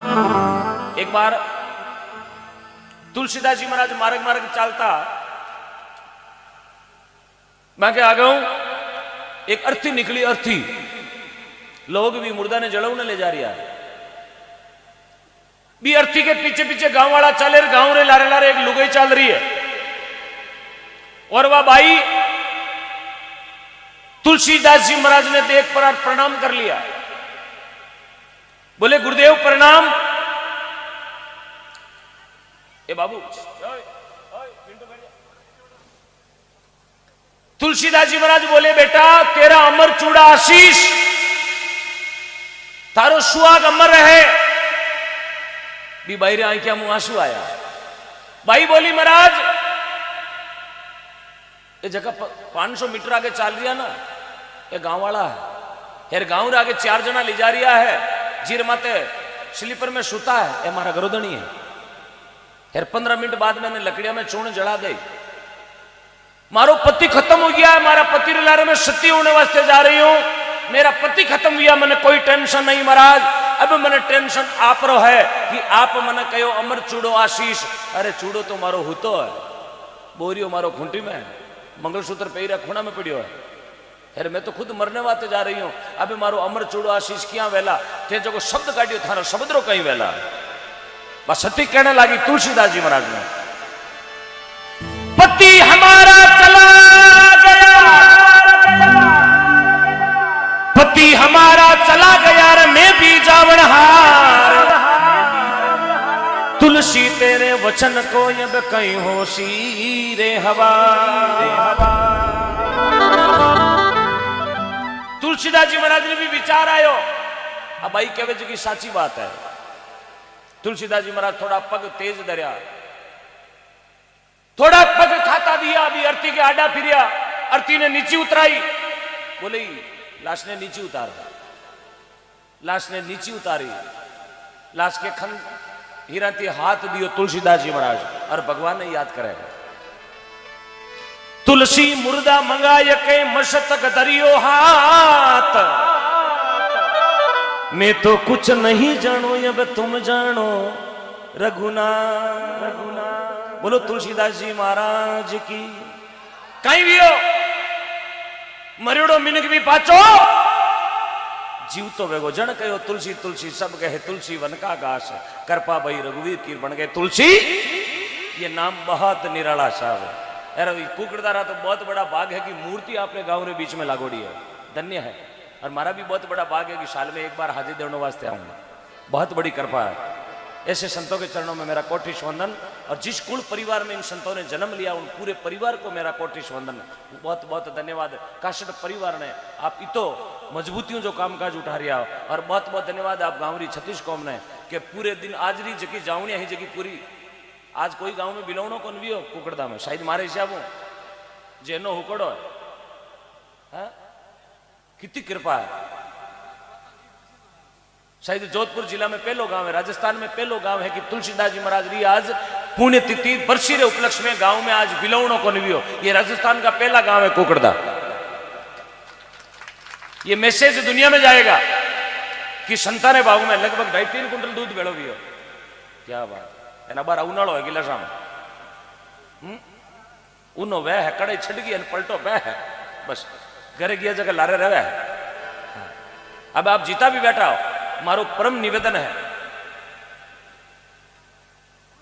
एक बार तुलसीदास जी महाराज मार्ग मार्ग चालता मैं के आ गया हूं, एक अर्थी निकली। अर्थी लोग भी मुर्दा ने जड़ऊ ने ले जा रहा है। भी अर्थी के पीछे पीछे गांव वाला चले, गांव रे लारे लारे एक लुगाई चल रही है। और वह भाई तुलसीदास जी महाराज ने देख पर प्रणाम कर लिया। बोले गुरुदेव प्रणाम। ए बाबू, तुलसीदास जी महाराज बोले बेटा तेरा अमर चूड़ा आशीष, तारो सुहाग अमर रहे। भी भाई रे आई क्या मुंह आंसू आया। भाई बोली महाराज ये जगह 500 मीटर आगे चल रही है ना, ये गांव वाला है। यार गांव रे आगे 4 जना ले जा रिया है। जीर माते स्लीपर में सुता है, ये हमारा गरोदनी है। यार 15 मिनट बाद मैंने लकड़िया में चूर्ण जला दे। मारो पति खत्म हो गया है, मारा पति लारे में सती होने वास्ते जा रही हूं। मेरा पति खत्म हुआ, मैंने कोई टेंशन नहीं महाराज। अब मैंने टेंशन आप रो है कि आप मैंने कहो अमर चूड़ो आशीष। अरे चूड़ो तो मारो हुतो है, बोरियो मारो खूंटी में, मंगलसूत्र पेरा खूणा में पड़ियो है। अरे मैं तो खुद मरने वास्ते जा रही हूं। अबे मारो अमर चूड़ो आशीष क्या वेला थे जो शब्द काटियो थारो शब्द रो कहीं वेला। बस सती कहने लगी तुलसीदास जी महाराज ने, पति हमारा चला गया, पति हमारा चला गया रे मैं भी जावन हार। तुलसी तेरे वचन को अब कहीं होशी रे हवा। तुलसीदास जी महाराज ने भी विचार आयो। अब भाई कहे की साची बात है। तुलसीदास जी महाराज थोड़ा पग तेज दरिया, थोड़ा पग खाता दिया। अभी अर्थी के आडा फिरिया, अर्थी ने नीचे उतराई। बोले लाश ने नीचे उतारा, लाश ने नीचे उतारी। लाश के खन हीराती हाथ दियो तुलसीदास जी महाराज और भगवान ने याद करे। तुलसी मुर्दा मंगाय के मशतक दरियो हाथ, मैं तो कुछ नहीं जानो अब तुम जानो रघुनाथ। बोलो तुलसीदास जी महाराज की। कहीं भी हो मरियोड़ो मिनक भी पाचो, जीव तो वेगो जन कहो तुलसी तुलसी सब कहे तुलसी वन का घास। कृपा भाई रघुवीर की बन गए तुलसी। ये नाम बहुत निराला साहब है। यार कुकड़दारा तो बहुत बड़ा भाग है कि मूर्ति आपने गांव के बीच में लागोड़ी है, धन्य है। और मारा भी बहुत बड़ा भाग है कि साल में एक बार हाजिर देने वास्ते आऊंगा, बहुत बड़ी कृपा है। ऐसे संतों के चरणों में मेरा कोटिश वंदन। और जिस कुल परिवार में इन संतों ने जन्म लिया उन पूरे परिवार को मेरा कोटिश वंदन। बहुत बहुत धन्यवाद काशट परिवार ने, आप इतो मजबूतियों जो कामकाज उठा रिया। और बहुत बहुत धन्यवाद आप गांवरी छत्तीस कौम ने कि पूरे दिन आज री जगह जाऊनी ही जगह पूरी। आज कोई गांव में बिलोवनो को नहीं हो कुकड़दा में, शायद मारे हिसाब जेनो हुकड़ो है। कितनी कृपा है। शायद जोधपुर जिला में पहलो गांव है, राजस्थान में पहलो गांव है कि तुलसीदास जी महाराज री आज पुण्य तिथि बरसीरे उपलक्ष्य में गांव में आज बिलोवनो को नहीं हो। ये राजस्थान का पहला गांव है कुकड़दा। ये मैसेज दुनिया में जाएगा कि संताने बाबू में लगभग 2.5-3 कुंटल दूध बेड़ो भी हो। क्या बात है। बार उनाड़ो है गिलासा में उनो वह है, कड़े छट गई पलटो वह है, बस घरे गया जगह लारे रहे है। अब आप जीता भी बैठा हो, मारो परम निवेदन है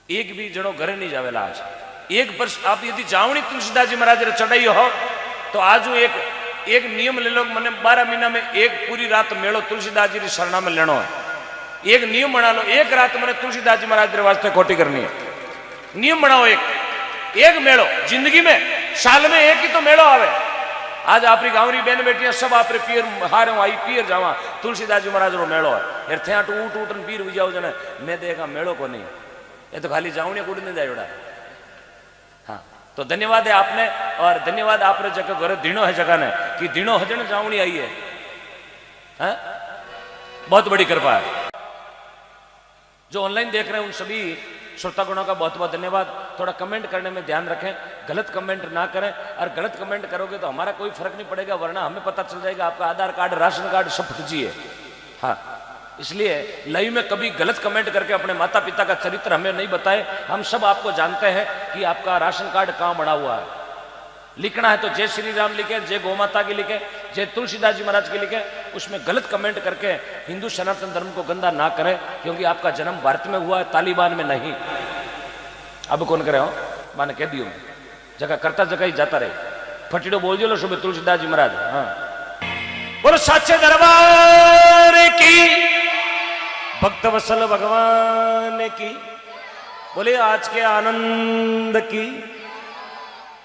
एक भी जनो घरे नहीं जावेला। आज एक वर्ष आप यदि जावनी तुलसीदास जी महाराज रे चढ़ाई हो तो आज एक नियम ले लो। मैंने 12 महीना में एक पूरी रात मेड़ो तुलसीदास जी री शरणा में लेनो है। एक नियम बना लो, एक रात मैंने तुलसीदास जी महाराज रे वास्ते कोटी करनी है। नियम बनाओ, एक मेड़ो जिंदगी में, साल में एक ही तो मेड़ो आवे। आज आपरी गांवरी बहन बेटियां सब आपरे पियर हारे आई पियर जावा तुलसीदास जी महाराज रो मेड़ो है। यार थे टूट टूटन पीर हुई जाओ जने मैं देखा मेड़ो को नहीं, ये तो खाली जाऊने कुछ नहीं जाए। हाँ तो धन्यवाद है आपने। और धन्यवाद आपने जगह घर दिनों है जगह ने कि दिनों हजन जाऊनी आई है। हाँ? बहुत बड़ी कृपा है। जो ऑनलाइन देख रहे हैं उन सभी श्रोतागणों का बहुत बहुत धन्यवाद। थोड़ा कमेंट करने में ध्यान रखें, गलत कमेंट ना करें। और गलत कमेंट करोगे तो हमारा कोई फर्क नहीं पड़ेगा, वरना हमें पता चल जाएगा आपका आधार कार्ड राशन कार्ड सब फर्जी है। हाँ इसलिए लाइव में कभी गलत कमेंट करके अपने माता पिता का चरित्र हमें नहीं बताए। हम सब आपको जानते हैं कि आपका राशन कार्ड कहां बना हुआ है। लिखना है तो जय श्री राम लिखे, जय गौ माता की लिखे, जय तुलसीदास जी महाराज की लिखे। उसमें गलत कमेंट करके हिंदू सनातन धर्म को गंदा ना करें, क्योंकि आपका जन्म भारत में हुआ है, तालिबान में नहीं। अब कौन करे हो, माने कह दियो जगह करता जगह ही जाता रहे। फटीडो बोल दियो लो सुबह तुलसीदास जी महाराज। हाँ बोलो साचे दरबार की, भक्त वत्सल भगवान की, बोले आज के आनंद की।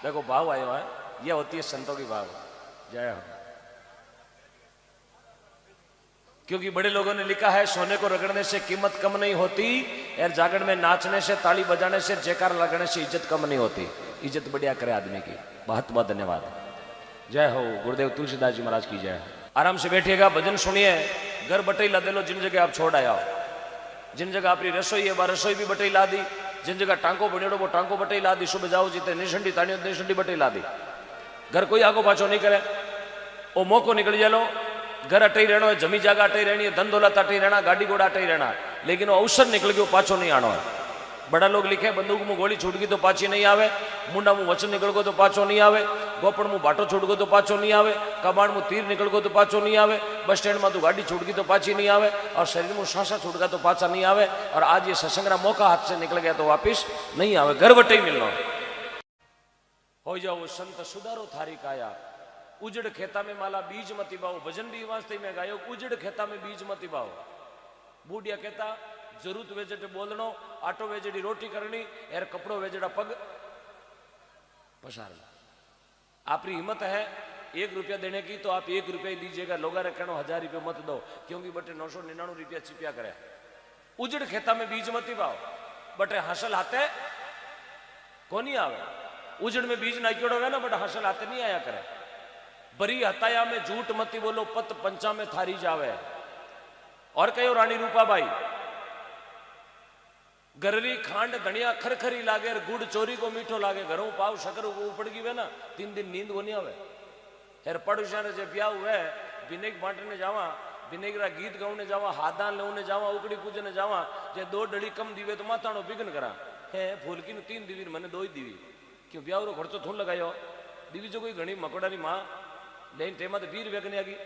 देखो भाव आयो है, यह होती है संतों की भाव। जय हो। क्योंकि बड़े लोगों ने लिखा है सोने को रगड़ने से कीमत कम नहीं होती, और जागरण में नाचने से, ताली बजाने से, जयकार लगाने से इज्जत कम नहीं होती। इज्जत बढ़िया करे आदमी की। बहुत बहुत धन्यवाद। जय हो गुरुदेव तुलसीदास जी महाराज की जय। आराम से बैठिएगा, भजन सुनिए। घर बटई ला दे लो जिन जगह आप छोड़ आया हो। जिन जगह अपनी रसोई है वह रसोई भी बटई ला दी। जिन जगह टांको बनेड़ो वो टांको बटई ला दी। सुबह जाओ जीते निशंडी तानियो निशंडी बटई ला दी। घर कोई आगो पाछो नहीं करे, वो मौको निकल जालो। घर अटई रहना है, जमी जागा अटई रहनी है, धन दौलत अटई रहना, गाड़ी घोड़ा अटई रहना, लेकिन वो अवसर निकल गयो पाछो नहीं आना है। बड़ा लोग लिखे बंदूक में गोली छूट गई तो पाछी नहीं आवे, मुंडा में वचन निकल गो तो पाछो नहीं आवे, गोपड़ में बाटो छूट गो तो पाछो नहीं आवे, कबाड़ में तीर निकल गो तो पाछो नहीं आवे, बस स्टैंड में तो गाड़ी छूट गई तो पाछी नहीं आवे, और शरीर में सांसा छूट गया तो पाछा नहीं आवे। और आज ये सत्संग मौका हाथ से निकल गया तो वापिस नहीं आवे। घर बटे ही मिलना हो जाओ संत सुधारो थारी काया। उजड़ खेता में माला बीज मती बाओ। भजन भी वास्ते में गायो, उजड़ खेता में बीज मती बाओ। बूढ़िया कहता जरूरत वेजटे बोलनो, आटो वेजड़ी रोटी करनी, एर कपड़ो वेजड़ा पग पसारना। आपकी हिम्मत है 1 रुपया देने की तो आप 1 रुपया दीजिएगा। लोग कहना 1000 रुपये मत दो, क्योंकि बटे 999 रुपया चिपिया करे। उजड़ खेता में बीज मती पाओ, बटे हासिल हाथे कोनी आवे। उजड़ में बीज नाक्योड़ो है ना, बट हासिल हाथे नहीं आया करे। बरी हताया में झूठ मती बोलो, पत पंचा में थारी जावे। और कहो रानी रूपाबाई, गररी खांड धनिया खरखरी लागे, गुड़ चोरी को मीठो लागे। घरों पाव शकर को उपड़ गई वे ना, 3 दिन नींद को नहीं आवे। हेर पड़ोसिया ने जे ब्याह हुए, बिनेक बांटने जावा, बिनेकरा गीत गाने जावा, हादान लेने जावा, उकड़ी पूजने जावा। जे 2 डली कम दीवे तो मातानो बिघन करा है। फूलकी 3 दीवी मैंने 2 ही दीवी, क्यों ब्याह रो खर्चो थोड़ा लगायो। दीवी जो कोई घनी मकोड़ानी माँ लेन टेमा तो 20 रुपया आगी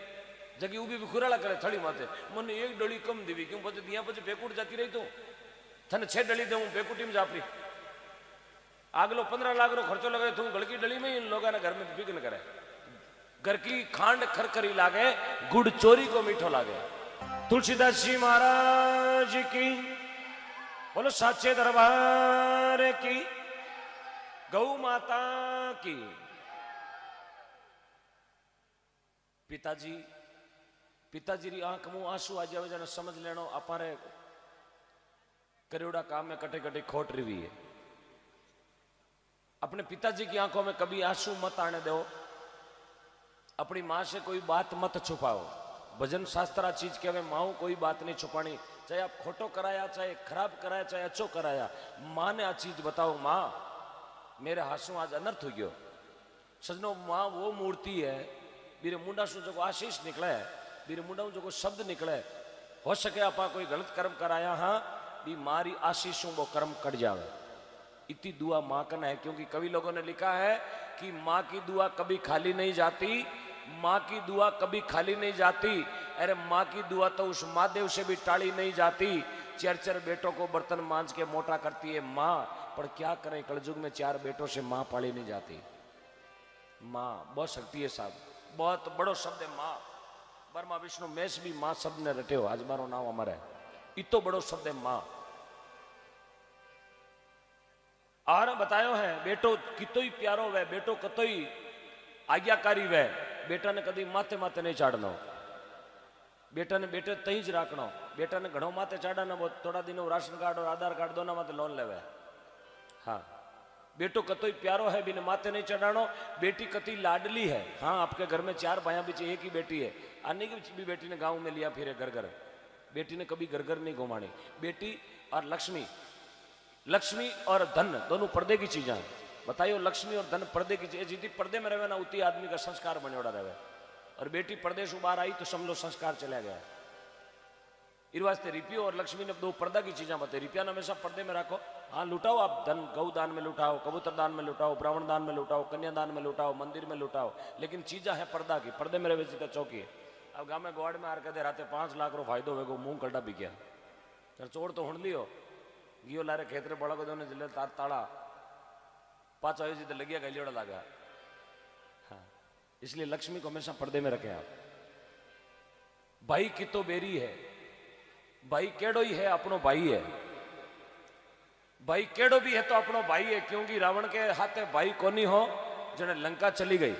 जगी उभी भी खुराला करे थड़ी माथे। मैंने 1 डली कम दीवी, क्यों पचे दिया पचे पेकुट जाती रही तो थने 6 डली दे पेकुटी में जापरी। आगलो 15 लाख रो खर्चो लगाए तू गड़की डली में, इन लोगों ने घर में बिघन करे। घर की खांड खरखरी लागे, गुड़ चोरी को मीठो लागे। तुलसीदास जी महाराज की बोलो, साचे दरबार की, गौ माता की। पिताजी री आंख मुंह आंसू आ जावे जने समझ लेनो अपारे करेड़ा काम में कटे कटे खोट रही है। अपने पिताजी की आंखों में कभी आंसू मत आने दो। अपनी माँ से कोई बात मत छुपाओ। भजन शास्त्रा चीज कहवे, माँ कोई बात नहीं छुपानी। चाहे आप खोटो कराया, चाहे खराब कराया, चाहे अच्छो कराया, माँ ने आ चीज बताओ, माँ मेरे हाथों आज अनर्थ हो गयो। सजनो माँ वो मूर्ति है, बीरे मुंडा से जो आशीष निकले, बीरे मुंडा जो शब्द निकले। हो सके आप कोई गलत कर्म कराया, हाँ भी मारी आशीषों वो कर्म कट जावे। इतनी दुआ माँ का है, क्योंकि कवि लोगों ने लिखा है कि माँ की दुआ कभी खाली नहीं जाती। माँ की दुआ कभी खाली नहीं जाती। अरे माँ की दुआ तो उस महादेव से भी टाली नहीं जाती। 4 बेटों को बर्तन मांझ के मोटा करती है माँ, पर क्या करें कलयुग में 4 बेटों से माँ पाली नहीं जाती। माँ बहुत शक्ति है साहब, बहुत बड़ो शब्द है माँ। ब्रह्मा विष्णु महेश भी माँ शब्द ने रटे हो, आज मारो नाम अमर है। इतो बड़ो शब्द है माँ। और बतायो है बेटो कितो ही प्यारो वह, बेटो कतो ही आज्ञाकारी वह। बेटा ने कभी माथे माथे नहीं चाड़नो, बेटा ने बेटे तही ज राखनो। बेटा ने घणो माथे चाड़ा वो थोड़ा दिन राशन कार्ड और आधार कार्ड दोनों माथे लोन लेवे। हाँ बेटो कतो ही प्यारो है, बिना माथे नहीं चढ़ानो। बेटी कति लाडली है। हाँ आपके घर में 4 भाइयों बीच एक ही बेटी है। अन्य की भी बेटी ने गांव में लिया फिर घर घर। बेटी ने कभी घर घर नहीं घुमानी। बेटी और लक्ष्मी, लक्ष्मी और धन दोनों पर्दे की चीजें। बताइयो लक्ष्मी और धन पर्दे की चीज, जितनी पर्दे में रहे ना उतनी आदमी का संस्कार बनेड़ा रहे। और बेटी पर्दे से बाहर आई तो समझ लो संस्कार चला गया। इस वास्ते रिपियो और लक्ष्मी ने दो पर्दा की चीजें बताई। रिपिया ने हमेशा पर्दे में रखो। हाँ लुटाओ आप धन, गौ दान में लुटाओ, कबूतर दान में लुटाओ, ब्राह्मण दान में लुटाओ, कन्या दान में लुटाओ, मंदिर में लुटाओ, लेकिन चीजा है पर्दा की। पर्दे में रहे तो चौकी है। अब गाँव में गोवाड़ में आर कहते राते 5 लाख रो फायदो वेगो मुंह कटा भी गया तर चोर तो हुण लियो गियो लारे खेतरे बड़ा को दोने जिले ताड़ा पाँच आयो जी तो लगिया गलियोड़ा लगा। हाँ इसलिए लक्ष्मी को हमेशा पर्दे में रखे आप। भाई की तो बेरी है, भाई केड़ो ही है अपनो भाई है, भाई केड़ो भी है तो अपनो भाई है। क्योंकि रावण के हाथे भाई कोनी हो जने लंका चली गई,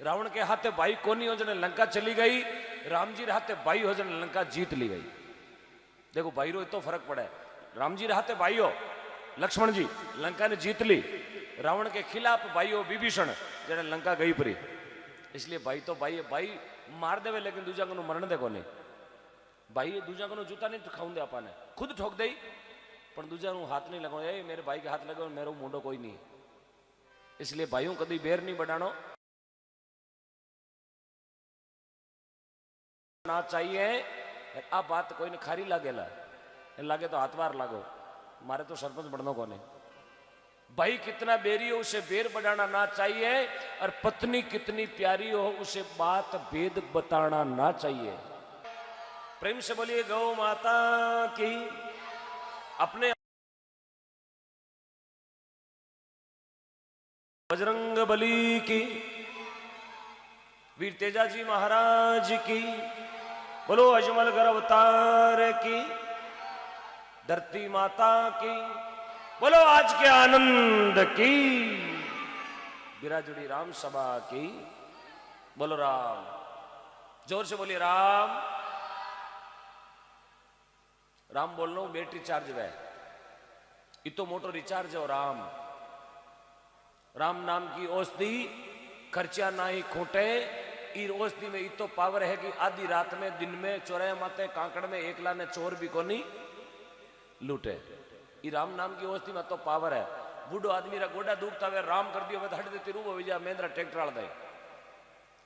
रावण के हाथे भाई कोनी हो जने लंका चली गई, राम जी रे हाथे भाई हो जने लंका जीत ली गई। देखो भाई रो तो फर्क पड़ा है। राम जी रे हाथे भाई हो लक्ष्मण जी लंका ने जीत ली, रावण के खिलाफ भाई हो विभीषण जने लंका गई परी। इसलिए भाई तो भाई है, भाई मार देवे लेकिन दूजा को मरण दे को नहीं। भाई दूजा को जूता नहीं खाऊं दे आपने, खुद ठोक दे पर दूजा हाथ नहीं लगाओ। ये मेरे भाई के हाथ लगे मेरे मुंडो कोई नहीं। इसलिए भाइयों कभी बेर नहीं बढ़ानो ना चाहिए। आ बात कोई ने खारी लागेला लागे तो हाथवार लागो, मारे तो सरपंच बढ़नो को नहीं। भाई कितना बेरी हो उसे बेर बढ़ाना ना चाहिए, और पत्नी कितनी प्यारी हो उसे बात भेद बताना ना चाहिए। प्रेम से बोलिए गौ माता की। अपने बजरंग बली की, वीर तेजाजी महाराज की, बोलो अजमल गर अवतार की, धरती माता की, बोलो आज के आनंद की, बिराजुड़ी राम सभा की, बोलो राम। जोर से बोलिए राम। राम बोलना बैटरी चार्ज है, इतो मोटो रिचार्ज है राम। राम नाम की औषधि खर्चा ना ही खोटे। इस औषधि में इतो पावर है कि आधी रात में दिन में चौराहे माते कांकड़ में एकला ने चोर भी को नहीं लूटे। ये राम नाम की औषधि में तो पावर है। बूढ़ो आदमी रा गोडा दुखता वे राम कर दियो वे हट देती रूबो विजा मेंद्रा ट्रैक्टर आल दे।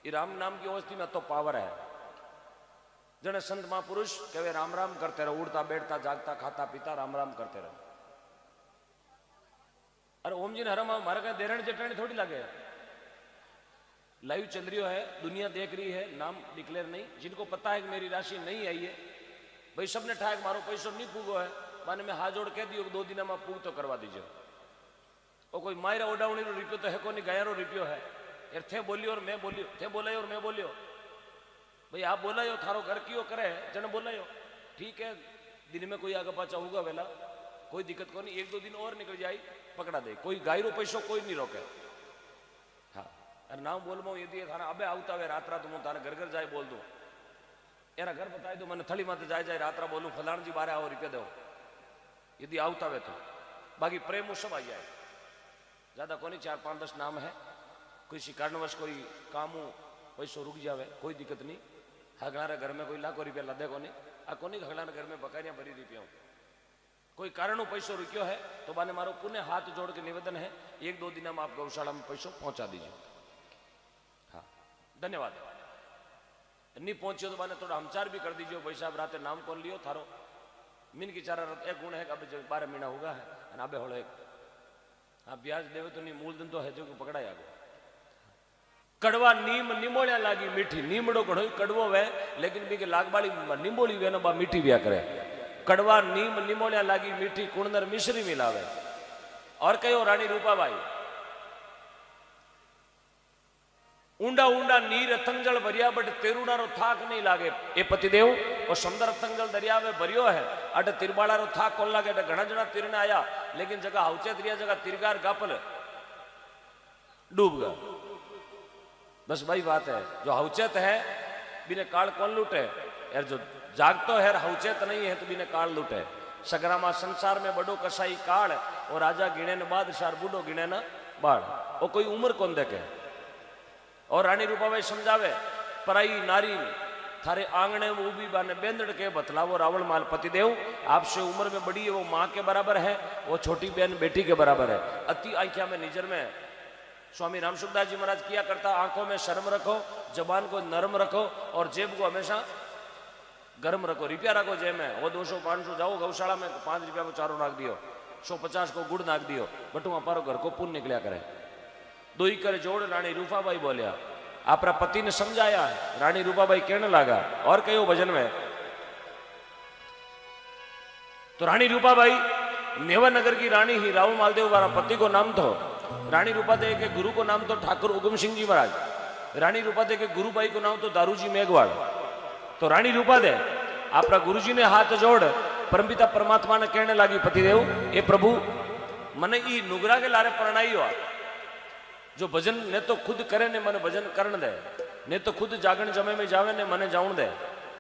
ये राम नाम की औषधि में तो पावर है। जने संत महापुरुष कहे राम राम करते रहो, उड़ता बैठता जागता खाता पीता राम राम करते रहो। अरे ओम जी ने हरम मारे कहीं देरण जटणी थोड़ी लगे। लाइव चल रही है, दुनिया देख रही है, नाम डिक्लेयर नहीं। जिनको पता है कि मेरी राशि नहीं आई है, भाई सबने ठाक मारो पैसो नहीं पूगो है, माने मैं हाथ जोड़ कह दियो 2 दिन में पूग तो करवा दीजिए। और कोई मायरा ओडावणी रो रिपियो तो है को नहीं, गया रो रिपियो है यार। थे बोलियो और मैं बोलियो, थे बोलायो और मैं बोलियो। भाई आप बोलायो थारो घर कियो करे जन बोलायो, ठीक है। दिन में कोई आगे पाचा होगा वेला, कोई दिक्कत को नहीं। 1-2 दिन और निकल जाए पकड़ा दे, कोई गायरो पैसो कोई नहीं रोके। हाँ अरे नाम बोलबो यदि थारा अबे आवता वे रात रात हूँ तारा घर घर जाए बोल दू, एरा घर बताई दो मैंने थली माते जाए जाए रात रा बोलूँ फलाण जी बारे आओ रुपया दो यदि आवता वे तो। बाकी प्रेम उत्सव आई जाए, ज्यादा को नहीं, 4-5-10 नाम है। किसी कारणवश कोई काम पैसो रुक जावे कोई दिक्कत नहीं। हगलारे घर में कोई लाखों रुपया लदे को नहीं, आ को नहीं हगलारे घर में बकारियां भरी रुपया। कोई कारणों पैसो रुकियो है तो बाने मारो पुनः हाथ जोड़ के निवेदन है 1-2 दिन में आप गौशाला में पैसो पहुंचा दीजिए। हाँ धन्यवाद। नहीं पहुंचियो तो बाने थोड़ा हमचार भी कर दीजिए। भाई साहब रात नाम कौन लियो थारो मीन की चारा एक गुण है कि अब 12 महीना होगा है अबे होड़े हाँ ब्याज देवे तो नहीं मूलधन तो है जो पकड़ा आगो। कड़वा नीम निमोलिया लागी मीठी, नीमड़ो घड़ो कड़वो वे लेकिन भी के लागबाड़ी निमोली वे बा मीठी व्या करे। कड़वा नीम निमोलिया लागी मीठी कुणनर मिश्री मिलावे। और कहो रानी रूपाबाई ऊंडा ऊंडा नीर अथंजल भरिया बट तेरुड़ा रो थाक नहीं लागे। ए पतिदेव और समुद्र अथंजल दरिया में भरियो है अट तिरबाड़ा रो थाक कौन लागे। घना जना तीरने आया लेकिन जगह हाउचेत रिया जगह तिरगार गापल डूब गया। बस भाई बात है, जो हाउचेत है बिने काल कौन लूटे यार, जो जागतो है हाउचेत नहीं है तो बिने काल लूटे। सगरामा संसार में बड़ो कसाई काल और राजा गिणे न बादशाह बूढ़ो गिणे न बाढ़। और कोई उम्र कौन देखे। और रानी रूपाबाई समझावे पराई नारी थारे आंगणे में उबी बाने बेंदड़ के बतलावो रावण माल पतिदेव आपसे उम्र में बड़ी है, वो माँ के बराबर है, वो छोटी बहन बेटी के बराबर है। अति आंखिया में निजर में स्वामी रामसुखदास जी महाराज किया करता, आंखों में शर्म रखो, जबान को नरम रखो और जेब को हमेशा गर्म रखो, रुपया रखो जेब में, वो 200-500 जाओ गौशाला में, 5 रुपया को चारो नाख दियो, 150 को गुड़ नाख दियो, बटुआ पारो घर को पुण्य निकलिया करे। दोई कर जोड़ रानी रूपाबाई बोलिया, आपरा पति ने समझाया, रानी रूपाबाई कहने लगा और कहो भजन में, तो रानी रूपाबाई नेवानगर की रानी ही, राव मालदेव वाला पति को नाम तो रानी रूपादेवी के गुरु को नाम तो ठाकुर उगम सिंह जी महाराज, रानी रूपादेवी के गुरुबाई को नाम तो दारूजी मेघवाड़। तो रानी रूपादेवी आपरा गुरुजी ने हाथ जोड़ परमपिता परमात्मा ने कहने लगी, पतिदेव ए प्रभु मने ई नुगरा के लारे परणाई हो, जो भजन ने तो खुद करे ने मने भजन करण दे, ने तो खुद जागरण जमे में जावे ने मने जाऊन दे।